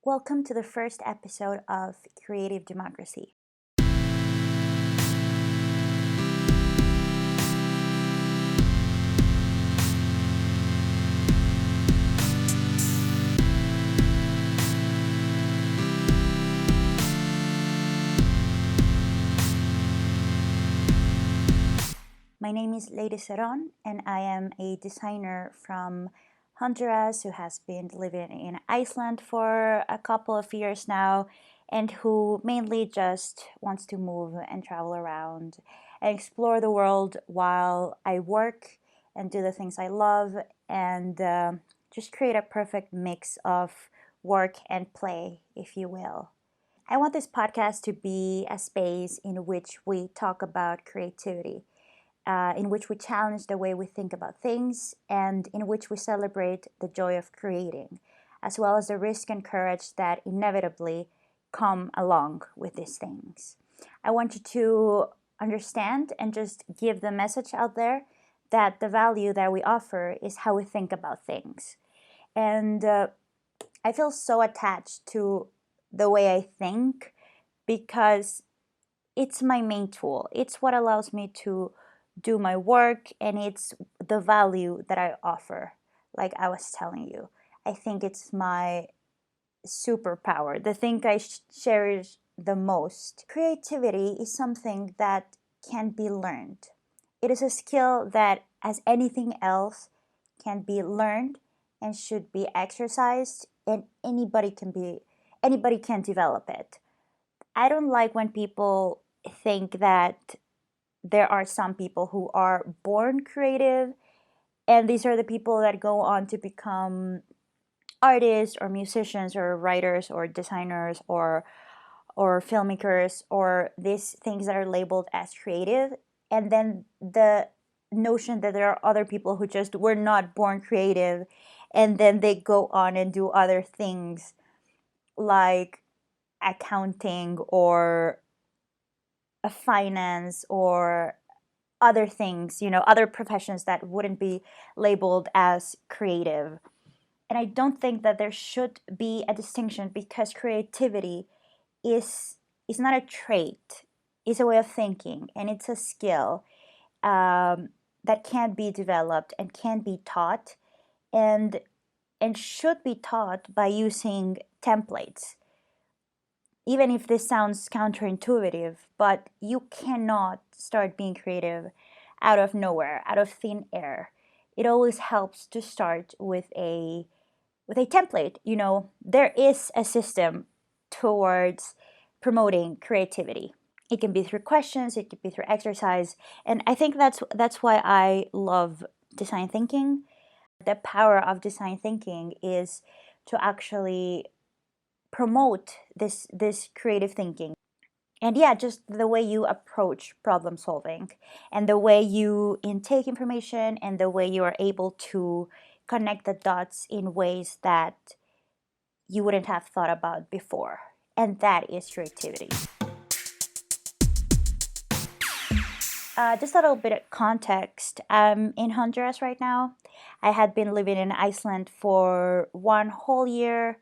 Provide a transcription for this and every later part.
Welcome to the first episode of Creative Democracy. My name is Leiry Seron, and I am a designer from Honduras who has been living in Iceland for a couple of years now and who mainly just wants to move and travel around and explore the world while I work and do the things I love and just create a perfect mix of work and play, if you will. I want this podcast to be a space in which we talk about creativity, in which we challenge the way we think about things, and in which we celebrate the joy of creating, as well as the risk and courage that inevitably come along with these things. I want you to understand and just give the message out there that the value that we offer is how we think about things. And I feel so attached to the way I think because it's my main tool. It's what allows me to do my work, and it's the value that I offer, like I was telling you. I think it's my superpower, the thing I cherish the most. Creativity is something that can be learned. It is a skill that, as anything else, can be learned and should be exercised, and anybody can develop it. I don't like when people think that there are some people who are born creative, and these are the people that go on to become artists or musicians or writers or designers or filmmakers, or these things that are labeled as creative. And then the notion that there are other people who just were not born creative, and then they go on and do other things like accounting or a finance or other things, other professions that wouldn't be labeled as creative. And I don't think that there should be a distinction, because creativity is not a trait, it's a way of thinking, and it's a skill that can be developed and can be taught, and should be taught by using templates. Even if this sounds counterintuitive, but you cannot start being creative out of nowhere, out of thin air. It always helps to start with a template. There is a system towards promoting creativity. It can be through questions, it can be through exercise, and I think that's why I love design thinking. The power of design thinking is to actually promote this creative thinking. And yeah, just the way you approach problem solving, and the way you intake information, and the way you are able to connect the dots in ways that you wouldn't have thought about before. And that is creativity. Just a little bit of context. I'm in Honduras right now. I had been living in Iceland for one whole year.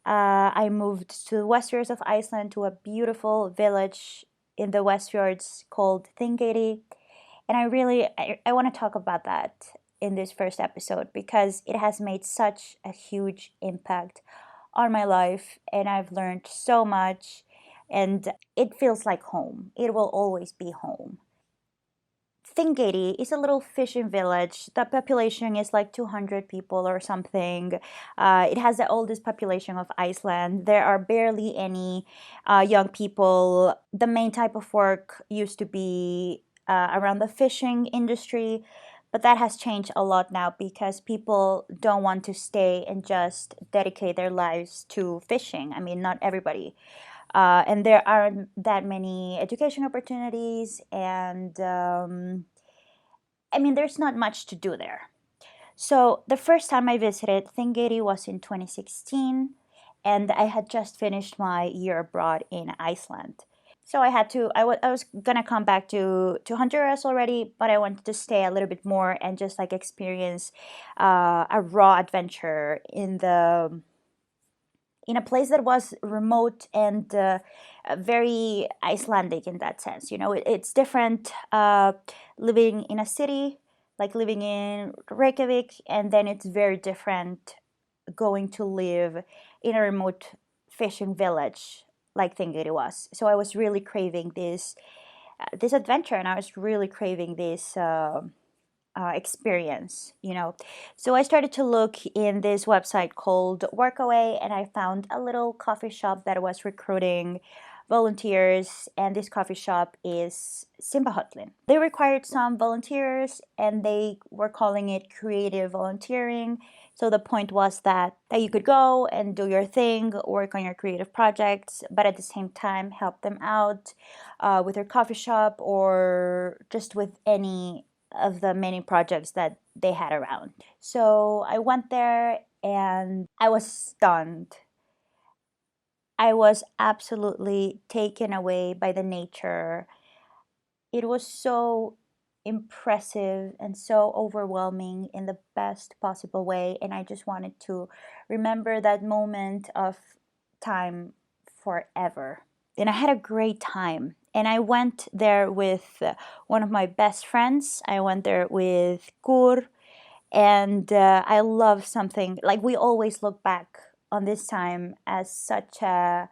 I moved to the west fjords of Iceland, to a beautiful village in the west fjords called Þingeyri. And I want to talk about that in this first episode, because it has made such a huge impact on my life, and I've learned so much, and it feels like home. It will always be home. Þingeyri is a little fishing village. The population is like 200 people or something. It has the oldest population of Iceland. There are barely any young people. The main type of work used to be around the fishing industry, but that has changed a lot now, because people don't want to stay and just dedicate their lives to fishing. I mean, not everybody. And there aren't that many education opportunities, and there's not much to do there. So the first time I visited Þingeyri was in 2016, and I had just finished my year abroad in Iceland. So I was gonna come back to Honduras already, but I wanted to stay a little bit more and just like experience a raw adventure in the in a place that was remote and very Icelandic in that sense. It's different living in a city, like living in Reykjavik, and then it's very different going to live in a remote fishing village like Þingeyri was. So I was really craving this adventure, and I was really craving this experience. So I started to look in this website called Workaway, and I found a little coffee shop that was recruiting volunteers, and this coffee shop is Simbahotlin. They required some volunteers, and they were calling it creative volunteering. So the point was that you could go and do your thing, work on your creative projects, but at the same time help them out with their coffee shop or just with any of the many projects that they had around. So I went there and I was stunned. I was absolutely taken away by the nature. It was so impressive and so overwhelming in the best possible way. And I just wanted to remember that moment of time forever. And I had a great time. And I went there with one of my best friends. I went there with Kur. And I love something like we always look back on this time as such a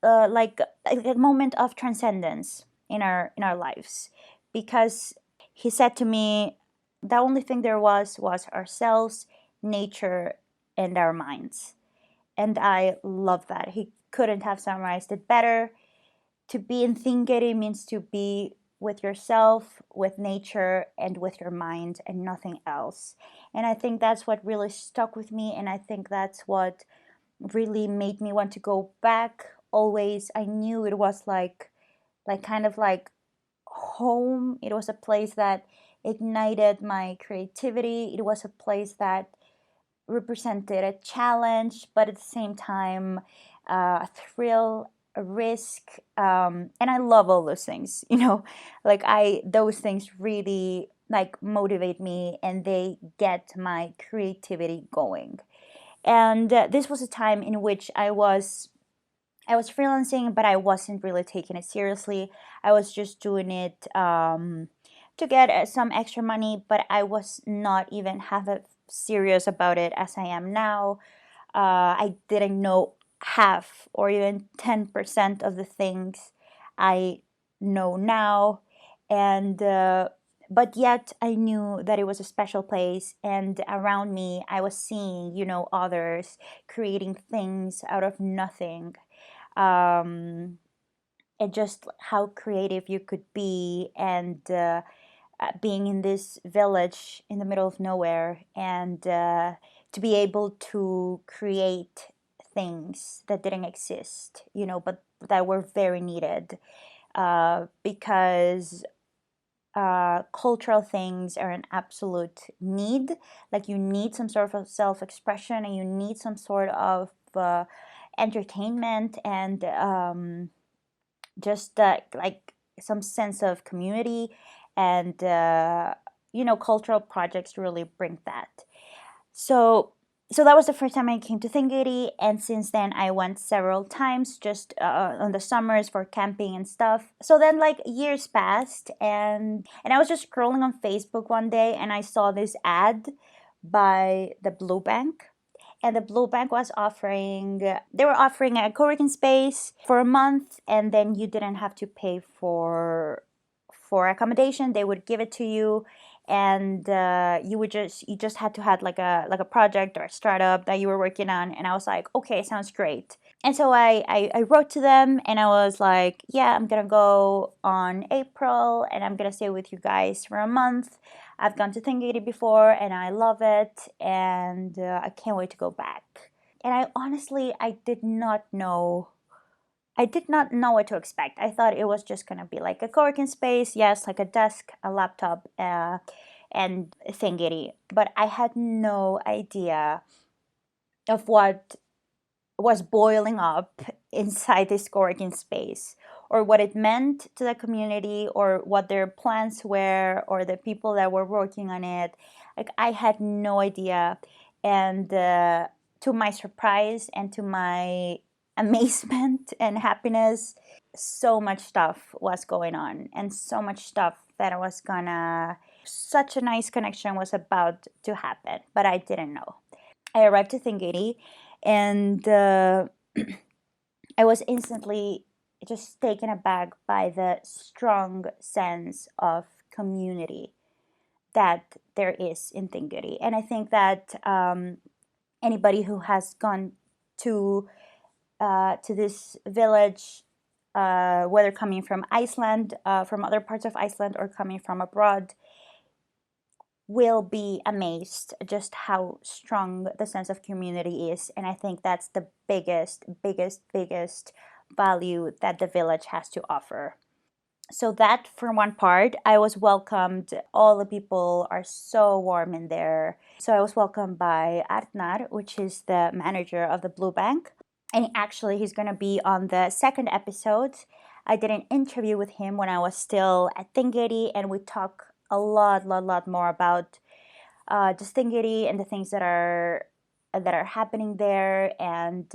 moment of transcendence in our lives, because he said to me the only thing there was ourselves, nature, and our minds. And I love that. He couldn't have summarized it better. To be in Þingeyri means to be with yourself, with nature, and with your mind, and nothing else. And I think that's what really stuck with me, and I think that's what really made me want to go back always. I knew it was like kind of like home. It was a place that ignited my creativity. It was a place that represented a challenge, but at the same time, a thrill, a risk, and I love all those things. Like those things really like motivate me, and they get my creativity going. And this was a time in which I was freelancing, but I wasn't really taking it seriously. I was just doing it to get some extra money, but I was not even half as serious about it as I am now. I didn't know half or even 10% of the things I know now. And but yet I knew that it was a special place, and around me I was seeing, others creating things out of nothing, um, and just how creative you could be, and being in this village in the middle of nowhere, and to be able to create things that didn't exist, but that were very needed, because cultural things are an absolute need. Like you need some sort of self-expression, and you need some sort of entertainment, and just like some sense of community, and cultural projects really bring that. So that was the first time I came to Þingeyri, and since then I went several times, just on the summers for camping and stuff. So then like years passed, and I was just scrolling on Facebook one day, and I saw this ad by the Blue Bank. And the Blue Bank they were offering a co-working space for a month, and then you didn't have to pay for accommodation. They would give it to you, and you just had to have like a project or a startup that you were working on. And I was like, okay, sounds great. And so I wrote to them, and I was like, yeah, I'm gonna go on April, and I'm gonna stay with you guys for a month. I've gone to Þingeyri before, and I love it, and I can't wait to go back. And I did not know. I did not know what to expect. I thought it was just gonna be like a co-working space, yes, like a desk, a laptop, and Þingeyri. But I had no idea of what was boiling up inside this co-working space, or what it meant to the community, or what their plans were, or the people that were working on it. Like I had no idea. And to my surprise and to my amazement and happiness, so much stuff was going on, and so much stuff that I was gonna, such a nice connection was about to happen, but I didn't know. I arrived to Þingeyri, and I was instantly just taken aback by the strong sense of community that there is in Þingeyri. And I think that anybody who has gone to this village, whether coming from Iceland, from other parts of Iceland, or coming from abroad, will be amazed just how strong the sense of community is. And I think that's the biggest value that the village has to offer. So that for one part, I was welcomed. All the people are so warm in there. So I was welcomed by Arnar, which is the manager of the Blue Bank. And actually, he's going to be on the second episode. I did an interview with him when I was still at Þingeyri, and we talk a lot more about just Þingeyri and the things that are happening there, and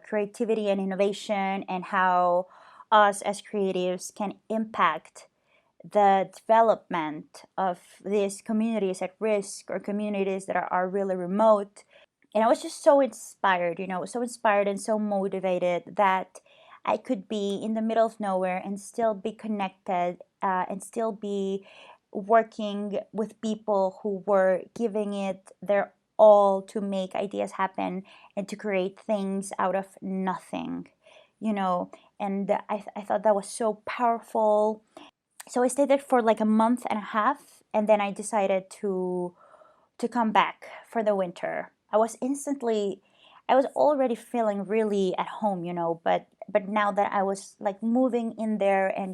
creativity and innovation, and how us as creatives can impact the development of these communities at risk, or communities that are really remote. And I was just so inspired, so inspired and so motivated that I could be in the middle of nowhere and still be connected, and still be working with people who were giving it their all to make ideas happen and to create things out of nothing, and I thought that was so powerful. So I stayed there for like a month and a half, and then I decided to come back for the winter. I was already feeling really at home, but now that I was like moving in there and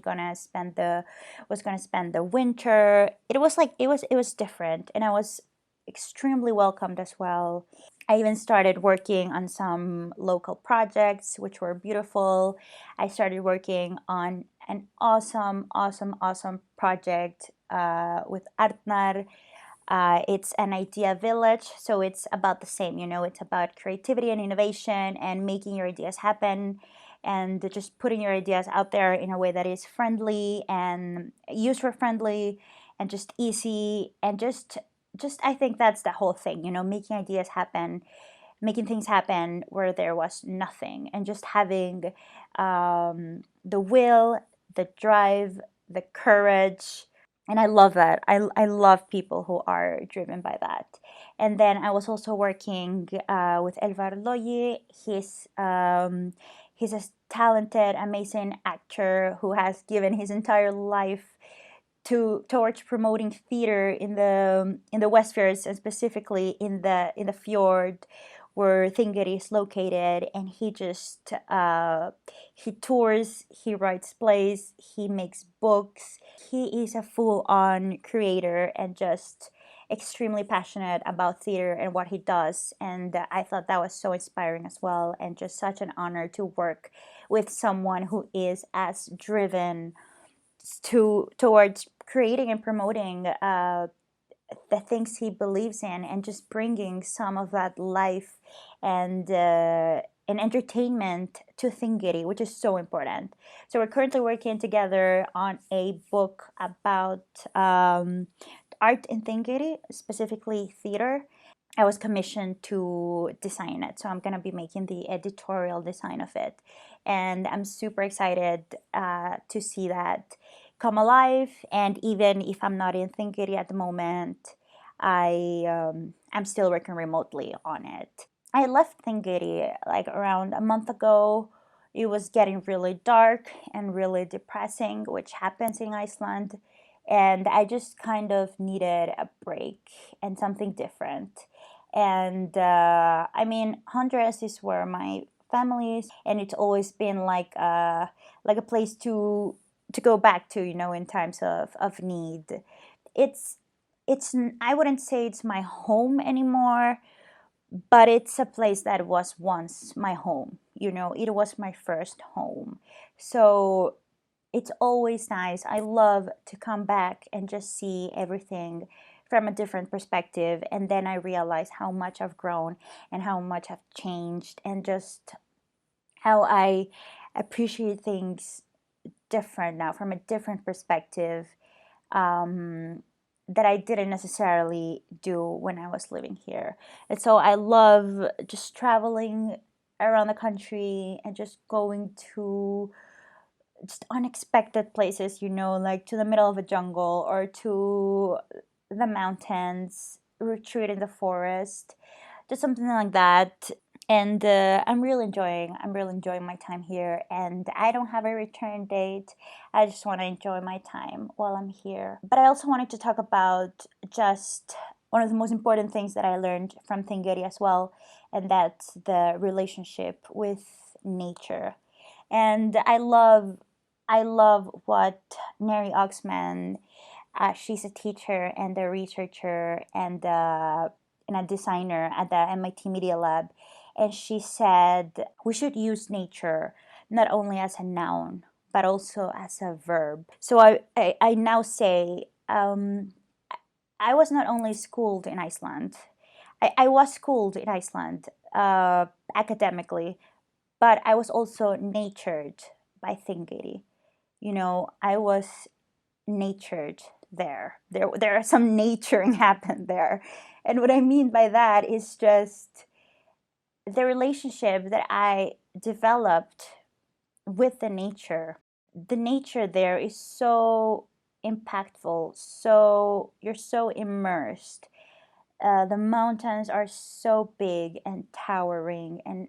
was gonna spend the winter, it was different, and I was extremely welcomed as well. I even started working on some local projects, which were beautiful. I started working on an awesome project with Arnar. It's an idea village, so it's about the same, it's about creativity and innovation and making your ideas happen, and just putting your ideas out there in a way that is friendly and user friendly and just easy, and just I think that's the whole thing, making ideas happen, making things happen where there was nothing, and just having the will, the drive, the courage. And I love that. I love people who are driven by that. And then I was also working with Elvar Loyi. He's a talented, amazing actor who has given his entire life towards promoting theater in the Westfjords, and specifically in the fjord where Þingeyri is located. And he tours, he writes plays, he makes books. He is a full-on creator and just extremely passionate about theater and what he does. And I thought that was so inspiring as well, and just such an honor to work with someone who is as driven towards creating and promoting the things he believes in, and just bringing some of that life and entertainment to Þingeyri, which is so important. So we're currently working together on a book about art in Þingeyri, specifically theater. I was commissioned to design it, so I'm going to be making the editorial design of it. And I'm super excited to see that come alive. And even if I'm not in Þingeyri at the moment, I'm still working remotely on it. I left Þingeyri like around a month ago. It was getting really dark and really depressing, which happens in Iceland. And I just kind of needed a break and something different. And I mean, Honduras is where my family is, and it's always been like a place to go back to, in times of need. It's I wouldn't say it's my home anymore, but it's a place that was once my home. It was my first home. So it's always nice. I love to come back and just see everything from a different perspective, and then I realized how much I've grown and how much I've changed, and just how I appreciate things different now from a different perspective, that I didn't necessarily do when I was living here. And so I love just traveling around the country and just going to just unexpected places, like to the middle of a jungle or to the mountains, retreat in the forest, just something like that. And I'm really enjoying my time here, and I don't have a return date. I just want to enjoy my time while I'm here. But I also wanted to talk about just one of the most important things that I learned from Þingeyri as well, and that's the relationship with nature. And I love what Neri Oxman, she's a teacher and a researcher and a designer at the MIT Media Lab. And she said we should use nature not only as a noun, but also as a verb. So I now say, I was not only schooled in Iceland, I was schooled in Iceland academically, but I was also natured by Þingeyri. I was natured there. There are some naturing happened there. And what I mean by that is just the relationship that I developed with the nature. The nature there is so impactful, so you're so immersed. The mountains are so big and towering and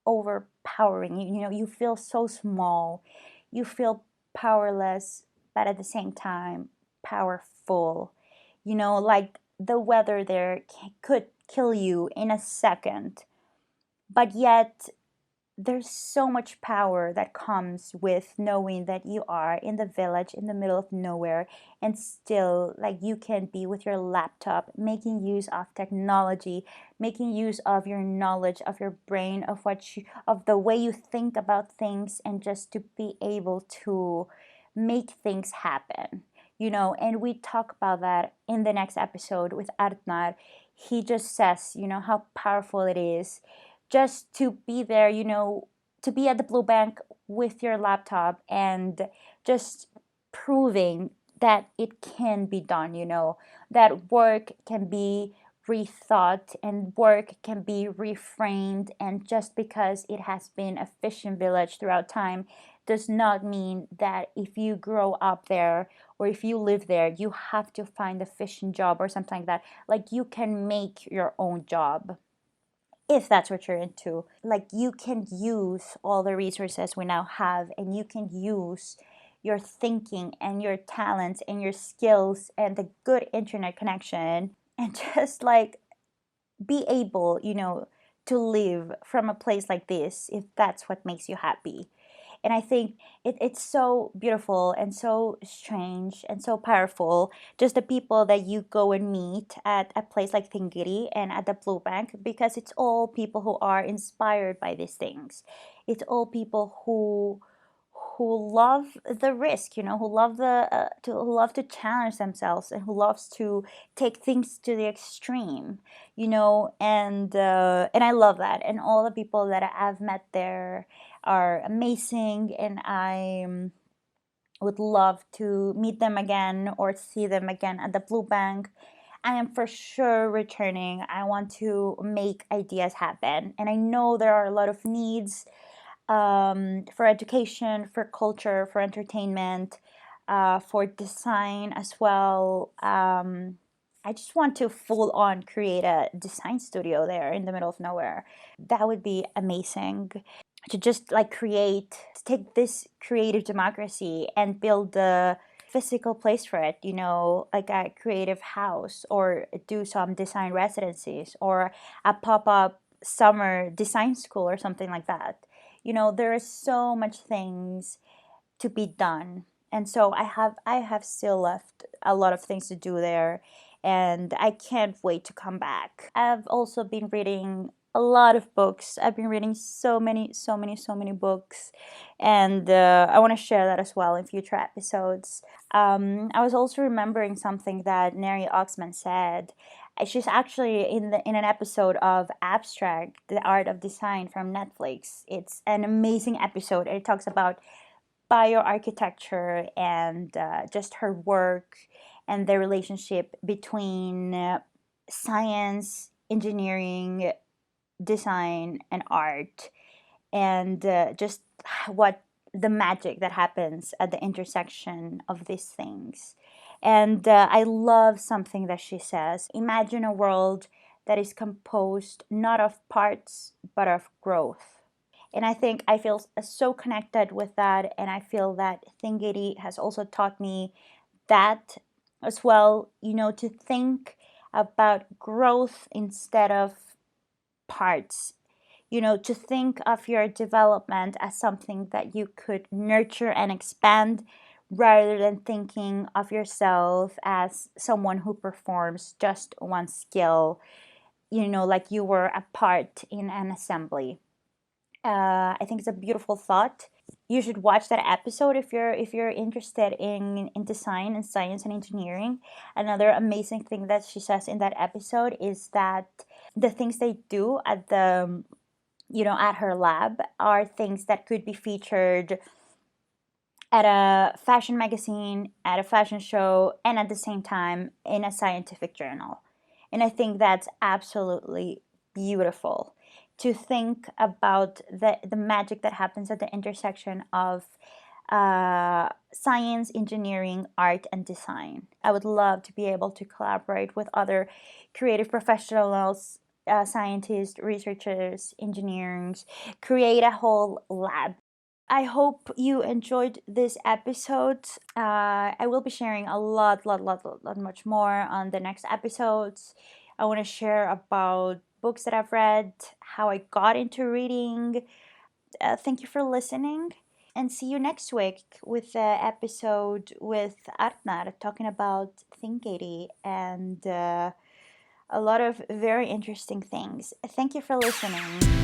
overpowering. You feel so small. You feel powerless, but at the same time powerful. Like the weather there could kill you in a second, but yet there's so much power that comes with knowing that you are in the village in the middle of nowhere, and still like you can be with your laptop making use of technology, making use of your knowledge, of your brain, of the way you think about things, and just to be able to make things happen. And we talk about that in the next episode with Arnar. He just says, how powerful it is just to be there, to be at the blue bank with your laptop and just proving that it can be done, that work can be rethought and work can be reframed. And just because it has been a fishing village throughout time does not mean that if you grow up there or if you live there, you have to find a fishing job or something like that. Like you can make your own job if that's what you're into. Like you can use all the resources we now have, and you can use your thinking and your talents and your skills and the good internet connection, and just like be able, to live from a place like this if that's what makes you happy. And I think it's so beautiful and so strange and so powerful. Just the people that you go and meet at a place like Þingeyri and at the Blue Bank, because it's all people who are inspired by these things. It's all people who love the risk, who love to challenge themselves, and who loves to take things to the extreme, and I love that. And all the people that I've met there are amazing, and I would love to meet them again or see them again at the Blue Bank. I am for sure returning. I want to make ideas happen, and I know there are a lot of needs, for education, for culture, for entertainment, for design as well. I just want to full on create a design studio there in the middle of nowhere. That would be amazing to just like take this creative democracy and build the physical place for it, like a creative house, or do some design residencies, or a pop-up summer design school or something like that. There are so much things to be done. And so I have still left a lot of things to do there, and I can't wait to come back. I've also been reading a lot of books. I've been reading so many books, and I want to share that as well in future episodes. I was also remembering something that Neri Oxman said. She's actually in an episode of Abstract, the Art of Design from Netflix. It's an amazing episode. It talks about bioarchitecture and just her work and the relationship between science, engineering, design, and art, and just what the magic that happens at the intersection of these things. And I love something that she says: imagine a world that is composed not of parts but of growth. And I think I feel so connected with that, and I feel that Þingeyri has also taught me that as well, to think about growth instead of parts, to think of your development as something that you could nurture and expand rather than thinking of yourself as someone who performs just one skill, like you were a part in an assembly. I think it's a beautiful thought. You should watch that episode if you're interested in design and science and engineering. Another amazing thing that she says in that episode is that the things they do at the at her lab are things that could be featured at a fashion magazine, at a fashion show, and at the same time in a scientific journal. And I think that's absolutely beautiful to think about the magic that happens at the intersection of science, engineering, art, and design. I would love to be able to collaborate with other creative professionals, scientists, researchers, engineers, create a whole lab. I hope you enjoyed this episode. I will be sharing a lot much more on the next episodes. I want to share about books that I've read, how I got into reading. Thank you for listening, and see you next week with the episode with Arnar talking about Þingeyri and a lot of very interesting things. Thank you for listening.